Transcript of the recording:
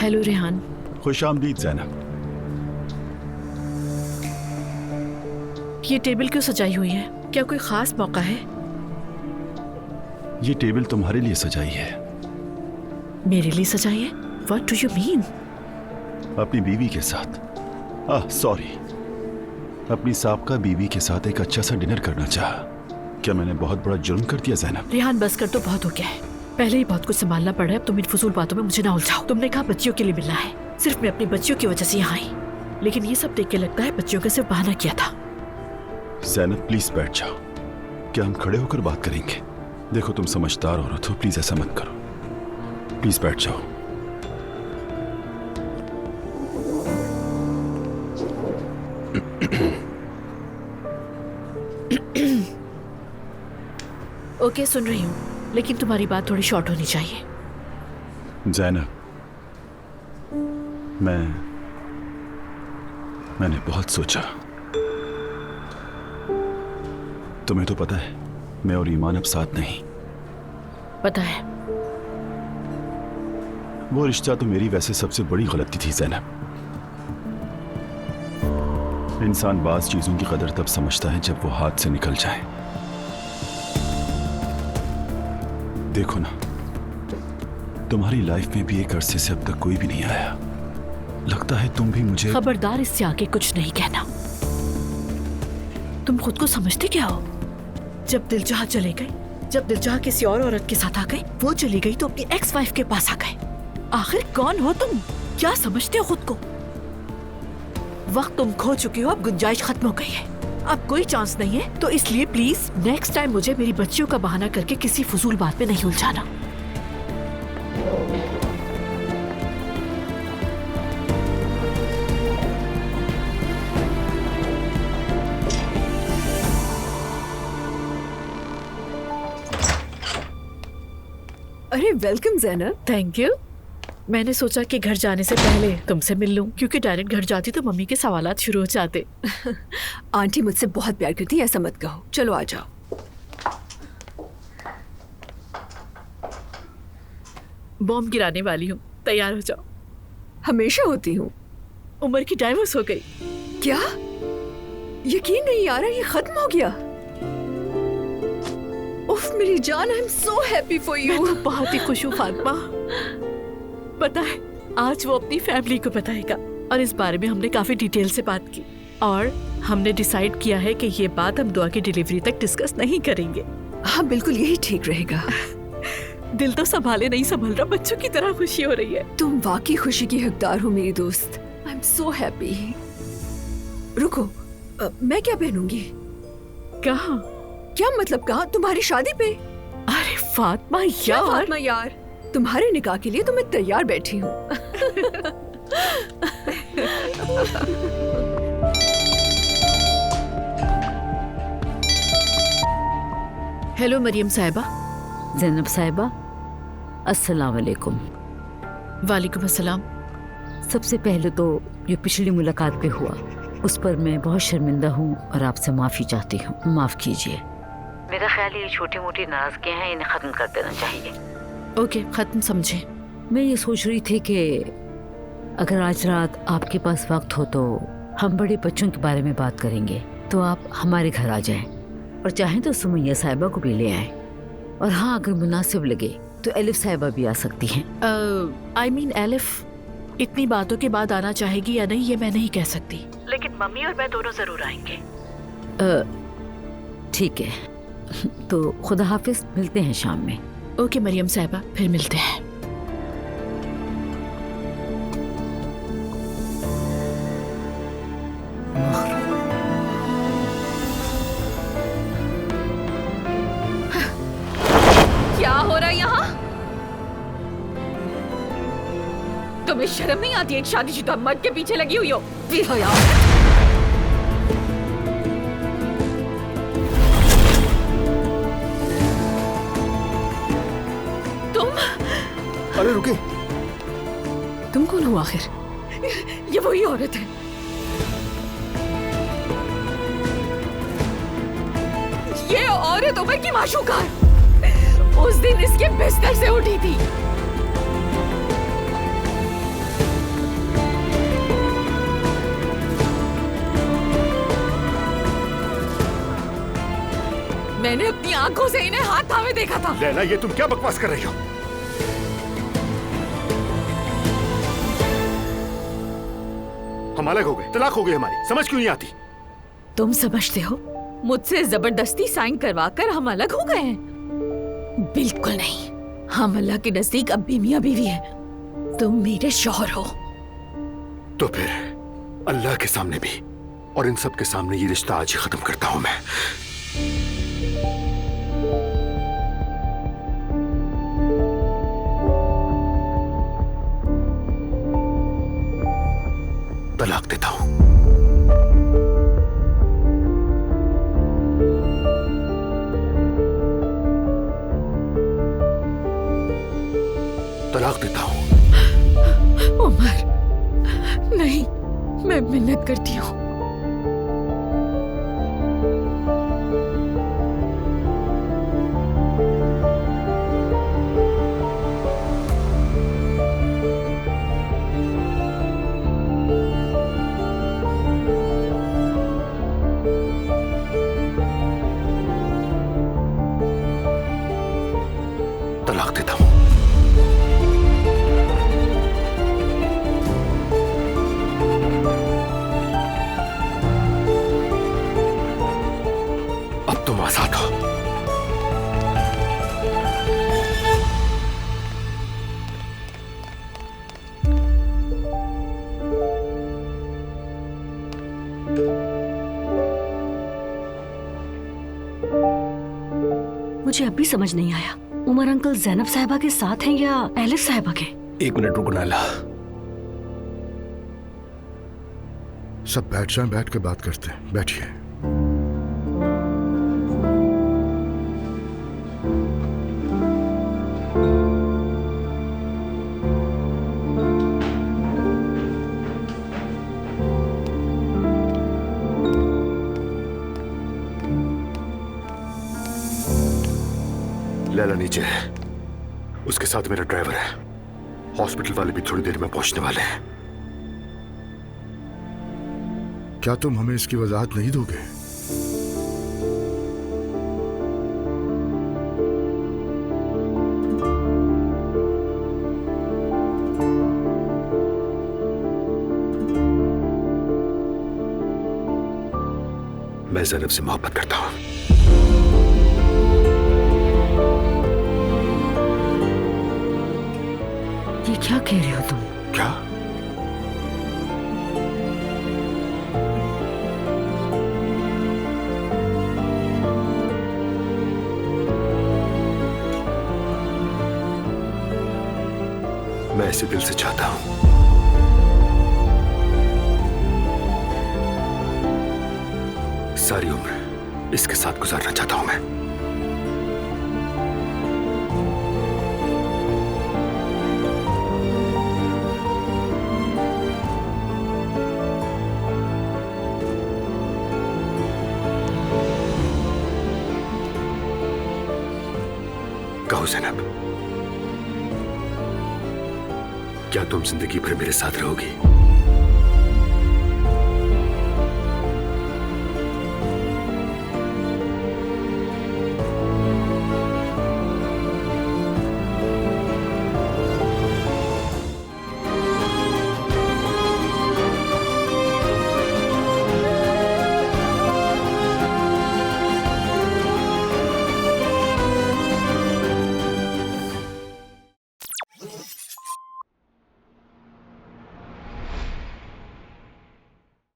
Hello Rehan. खुशामदीद Zainab. ये table क्यों सजाई हुई है? क्या कोई खास मौका है? ये टेबल तुम्हारे लिए सजाई है। मेरे लिए सजाई है? What do you mean? अपनी बीवी के साथ, सॉरी, अपनी साबका बीवी के साथ एक अच्छा सा डिनर करना चाहा। क्या मैंने बहुत बड़ा जुर्म कर दिया ज़ैनब? रेहान बस कर, तो बहुत हो गया है। पहले ही बहुत कुछ संभालना पड़ा है, अब तुम इन फजूल बातों में मुझे ना उलझाओ। तुमने कहा बच्चियों के लिए मिलना है, सिर्फ मैं अपनी बच्चियों की वजह से यहाँ आई, लेकिन ये सब देख के लगता है बच्चियों का सिर्फ बहाना किया था। ज़ैनब प्लीज बैठ जाओ। क्या हम खड़े होकर बात करेंगे? देखो तुम समझदार औरत हो, प्लीज ऐसा मत करो। प्लीज बैठ जाओ। ओके, सुन रही हूँ, लेकिन तुम्हारी बात थोड़ी शॉर्ट होनी चाहिए। ज़ैनब, मैंने बहुत सोचा। तुम्हें तो पता है मैं और ईमान अब साथ नहीं। पता है। वो रिश्ता तो मेरी वैसे सबसे बड़ी गलती थी ज़ैनब। इंसान बाज़ चीजों की कदर तब समझता है जब वो हाथ से निकल जाए। देखो ना, तुम्हारी लाइफ में भी एक अरसे से अब तक कोई भी नहीं आया। लगता है तुम भी मुझे। खबरदार, इससे आगे कुछ नहीं कहना। तुम खुद को समझते क्या हो? जब दिल चाह चले गए, जब दिल चाह किसी और औरत के साथ आ गए, वो चली गई तो अपनी एक्स वाइफ के पास आ गए। आखिर कौन हो तुम? क्या समझते हो खुद को? वक्त तुम खो चुके हो, अब गुंजाइश खत्म हो गई है। अब कोई चांस नहीं है, तो इसलिए प्लीज नेक्स्ट टाइम मुझे मेरी बच्चियों का बहाना करके किसी फजूल बात में नहीं उलझाना। अरे वेलकम ज़ैनब। Thank you. मैंने सोचा कि घर जाने से पहले तुमसे मिल लूं, क्योंकि डायरेक्ट घर जाती तो मम्मी के सवालात शुरू हो जाते। आंटी मुझसे बहुत प्यार करती है, ऐसा मत कहो। चलो आ जाओ। बॉम्ब गिराने वाली हूँ, तैयार हो जाओ। हमेशा होती हूँ। उमर की डाइवोर्स हो गई। क्या? यकीन नहीं आ रहा, ये खत्म हो गया। उफ मेरी जान, I am so happy for you. मैं तो बहुत ही खुश हूँ फातिमा। पता है, आज वो अपनी फैमिली को बताएगा और इस बारे में हमने काफी डिटेल से बात की और हमने डिसाइड किया है कि ये बात हम दुआ की डिलीवरी तक डिस्कस नहीं करेंगे। हाँ बिल्कुल, यही ठीक रहेगा। दिल तो संभाले नहीं संभल रहा, बच्चों की तरह खुशी हो रही है। तुम वाकई खुशी की हकदार हो मेरी दोस्त। I am so happy. रुको, मैं क्या पहनूंगी? कहाँ? क्या मतलब कहाँ? तुम्हारी शादी पे? अरे फातिमा क्या यार। फातिमा यार, तुम्हारे निकाह के लिए तो मैं तैयार बैठी हूँ। हेलो मरियम साहिबा। ज़ैनब साहिबा, अस्सलाम वालेकुम। वालेकुम अस्सलाम। सबसे पहले तो जो पिछली मुलाकात पे हुआ उस पर मैं बहुत शर्मिंदा हूँ और आपसे माफ़ी चाहती हूँ। माफ़ कीजिए। मेरा ख्याल ये छोटी मोटी नाराज़गियाँ हैं, इन्हें ख़त्म कर देना चाहिए। ओके, ख़त्म समझे। मैं ये सोच रही थी कि अगर आज रात आपके पास वक्त हो तो हम बड़े बच्चों के बारे में बात करेंगे। तो आप हमारे घर आ जाएं और चाहें तो सुमैया साहिबा को भी ले आएं। और हाँ, अगर मुनासिब लगे तो एलिफ साहिबा भी आ सकती हैं। आई मीन एलिफ इतनी बातों के बाद आना चाहेगी या नहीं ये मैं नहीं कह सकती, लेकिन मम्मी और मैं दोनों जरूर आएंगे। ठीक है, तो खुदा हाफिज, मिलते हैं शाम में। ओके मरियम साहिबा, फिर मिलते हैं। क्या हो रहा है यहाँ? तुम्हें शर्म नहीं आती? एक शादीशुदा मर्द के पीछे लगी हुई हो। तुम? अरे रुके। तुम कौन हो आखिर? ये वही औरत है। ये औरत उमर की माशूका है। उस दिन इसके बिस्तर से उठी थी। मैंने अपनी आंखों से इन्हें हाथ थामे देखा था। लैला, ये तुम क्या बकवास कर रही हो? हम अलग हो गए, तलाक हो गई हमारी, समझ क्यों नहीं आती? तुम समझते हो मुझसे जबरदस्ती साइन करवाकर हम अलग हो गए हैं? बिल्कुल नहीं। हम अल्लाह के नजदीक अब भी मियां बीवी हैं। तुम मेरे शौहर हो। तो फिर अल्लाह के सामने भी और इन सब के सामने ये रिश्ता आज ही खत्म करता हूं मैं। तलाक देता हूं। तलाक देता हूं। उमर, नहीं, मैं मिन्नत करती हूँ। तलाक देता हूं। अब तुम आजाद हो। मुझे अब भी समझ नहीं आया, उमर अंकल जैनब साहिबा के साथ हैं या एलिफ साहिबा के? 1 मिनट रुको नाला। सब बैठ जाएं, बैठ के बात करते हैं। बैठिए। लैला नीचे है, उसके साथ मेरा ड्राइवर है। हॉस्पिटल वाले भी थोड़ी देर में पहुंचने वाले हैं। क्या तुम हमें इसकी वजाहत नहीं दोगे? मैं ज़ैनब से मोहब्बत करता हूं। ये क्या कह रहे हो तुम? क्या? मैं ऐसे दिल से चाहता हूं। सारी उम्र इसके साथ गुजारना चाहता हूं मैं। कहो ज़ैनब, क्या तुम जिंदगी भर मेरे साथ रहोगी?